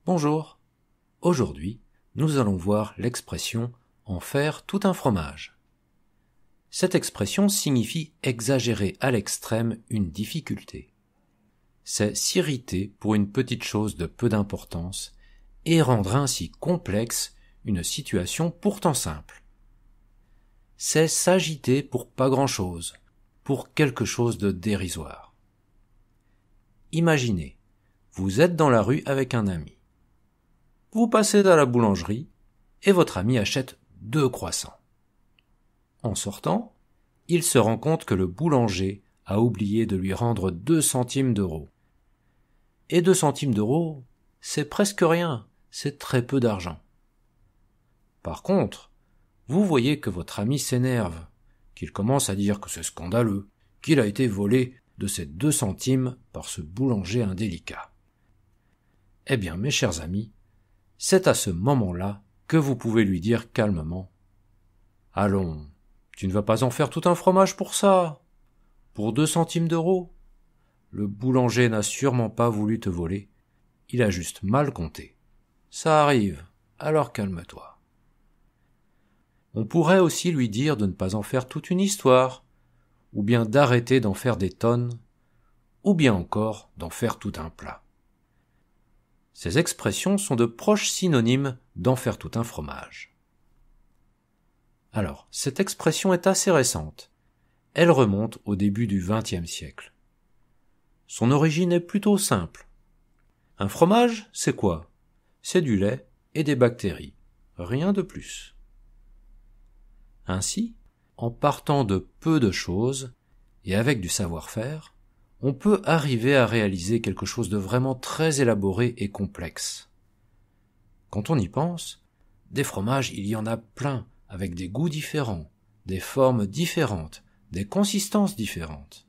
Bonjour. Aujourd'hui, nous allons voir l'expression « en faire tout un fromage ». Cette expression signifie exagérer à l'extrême une difficulté. C'est s'irriter pour une petite chose de peu d'importance et rendre ainsi complexe une situation pourtant simple. C'est s'agiter pour pas grand-chose, pour quelque chose de dérisoire. Imaginez, vous êtes dans la rue avec un ami. Vous passez à la boulangerie et votre ami achète 2 croissants. En sortant, il se rend compte que le boulanger a oublié de lui rendre 2 centimes d'euros. Et 2 centimes d'euros, c'est presque rien, c'est très peu d'argent. Par contre, vous voyez que votre ami s'énerve, qu'il commence à dire que c'est scandaleux, qu'il a été volé de ces 2 centimes par ce boulanger indélicat. Eh bien, mes chers amis, c'est à ce moment-là que vous pouvez lui dire calmement « Allons, tu ne vas pas en faire tout un fromage pour ça. Pour 2 centimes d'euros. Le boulanger n'a sûrement pas voulu te voler. Il a juste mal compté. Ça arrive, alors calme-toi. » On pourrait aussi lui dire de ne pas en faire toute une histoire, ou bien d'arrêter d'en faire des tonnes, ou bien encore d'en faire tout un plat. Ces expressions sont de proches synonymes d'en faire tout un fromage. Alors, cette expression est assez récente. Elle remonte au début du XXe siècle. Son origine est plutôt simple. Un fromage, c'est quoi? C'est du lait et des bactéries. Rien de plus. Ainsi, en partant de peu de choses et avec du savoir-faire, on peut arriver à réaliser quelque chose de vraiment très élaboré et complexe. Quand on y pense, des fromages, il y en a plein, avec des goûts différents, des formes différentes, des consistances différentes.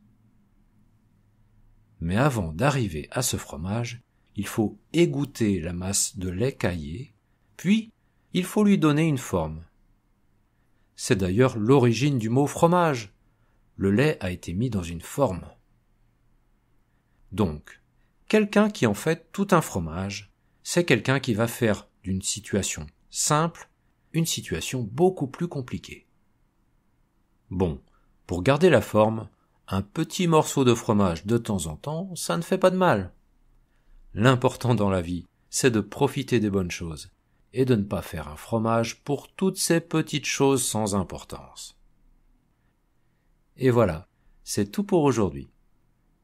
Mais avant d'arriver à ce fromage, il faut égoutter la masse de lait caillé, puis il faut lui donner une forme. C'est d'ailleurs l'origine du mot fromage. Le lait a été mis dans une forme. Donc, quelqu'un qui en fait tout un fromage, c'est quelqu'un qui va faire d'une situation simple une situation beaucoup plus compliquée. Bon, pour garder la forme, un petit morceau de fromage de temps en temps, ça ne fait pas de mal. L'important dans la vie, c'est de profiter des bonnes choses et de ne pas faire un fromage pour toutes ces petites choses sans importance. Et voilà, c'est tout pour aujourd'hui.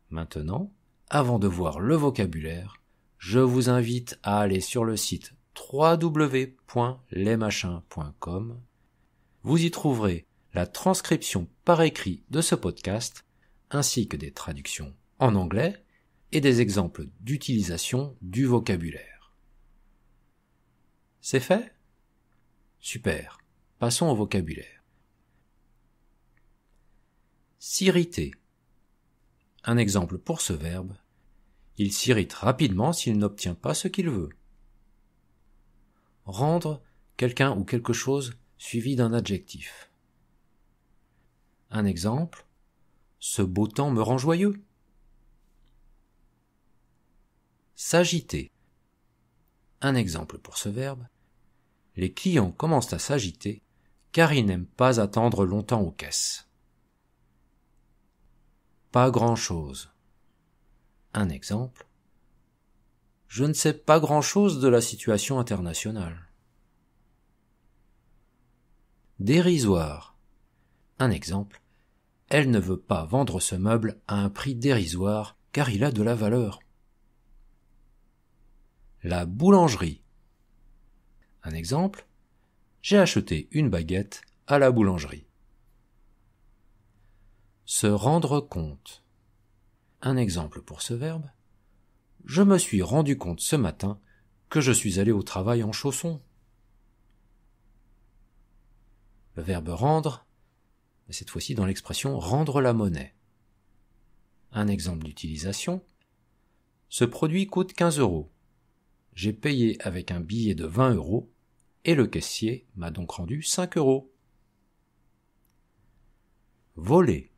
Maintenant, avant de voir le vocabulaire, je vous invite à aller sur le site www.lesmachins.com. Vous y trouverez la transcription par écrit de ce podcast, ainsi que des traductions en anglais et des exemples d'utilisation du vocabulaire. C'est fait? Super. Passons au vocabulaire. S'irriter. Un exemple pour ce verbe. Il s'irrite rapidement s'il n'obtient pas ce qu'il veut. Rendre quelqu'un ou quelque chose suivi d'un adjectif. Un exemple. Ce beau temps me rend joyeux. S'agiter. Un exemple pour ce verbe. Les clients commencent à s'agiter car ils n'aiment pas attendre longtemps aux caisses. Pas grand-chose. Un exemple. Je ne sais pas grand-chose de la situation internationale. Dérisoire. Un exemple. Elle ne veut pas vendre ce meuble à un prix dérisoire car il a de la valeur. La boulangerie. Un exemple. J'ai acheté une baguette à la boulangerie. Se rendre compte. Un exemple pour ce verbe. Je me suis rendu compte ce matin que je suis allé au travail en chaussons. Le verbe rendre, mais cette fois-ci dans l'expression rendre la monnaie. Un exemple d'utilisation. Ce produit coûte 15 €. J'ai payé avec un billet de 20 € et le caissier m'a donc rendu 5 €. Voler.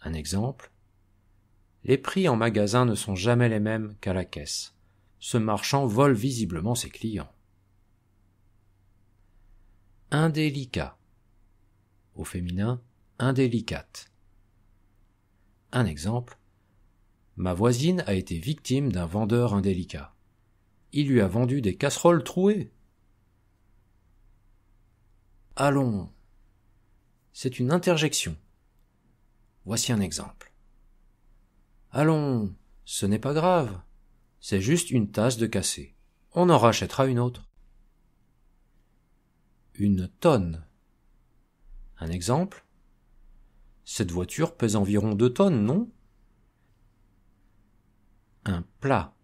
Un exemple. Les prix en magasin ne sont jamais les mêmes qu'à la caisse. Ce marchand vole visiblement ses clients. Indélicat. Au féminin, indélicate. Un exemple. Ma voisine a été victime d'un vendeur indélicat. Il lui a vendu des casseroles trouées. Allons. C'est une interjection. Voici un exemple. Allons, ce n'est pas grave. C'est juste une tasse de cassée. On en rachètera une autre. Une tonne. Un exemple. Cette voiture pèse environ 2 tonnes, non? Un plat.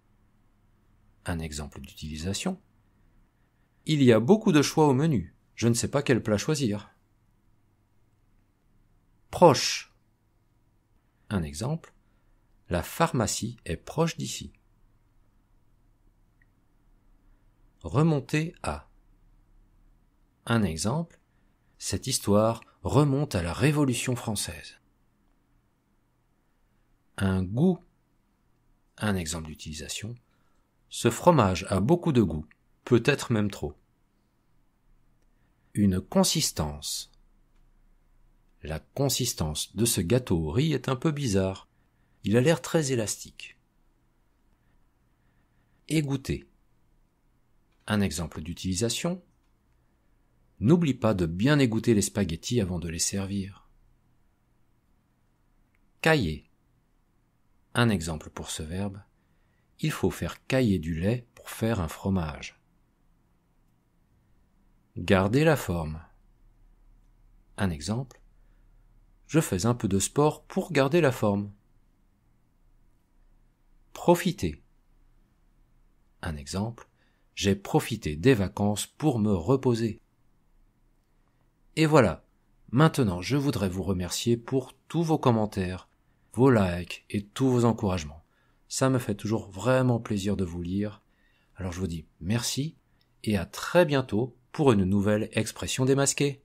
Un exemple d'utilisation. Il y a beaucoup de choix au menu. Je ne sais pas quel plat choisir. Proche. Un exemple. La pharmacie est proche d'ici. Remonter à. Un exemple. Cette histoire remonte à la Révolution française. Un goût. Un exemple d'utilisation. Ce fromage a beaucoup de goût, peut-être même trop. Une consistance. La consistance de ce gâteau au riz est un peu bizarre. Il a l'air très élastique. Égoutter. Un exemple d'utilisation. N'oublie pas de bien égoutter les spaghettis avant de les servir. Cailler. Un exemple pour ce verbe. Il faut faire cailler du lait pour faire un fromage. Garder la forme. Un exemple. Je fais un peu de sport pour garder la forme. Profiter. Un exemple. J'ai profité des vacances pour me reposer. Et voilà, maintenant je voudrais vous remercier pour tous vos commentaires, vos likes et tous vos encouragements. Ça me fait toujours vraiment plaisir de vous lire. Alors je vous dis merci et à très bientôt pour une nouvelle expression démasquée.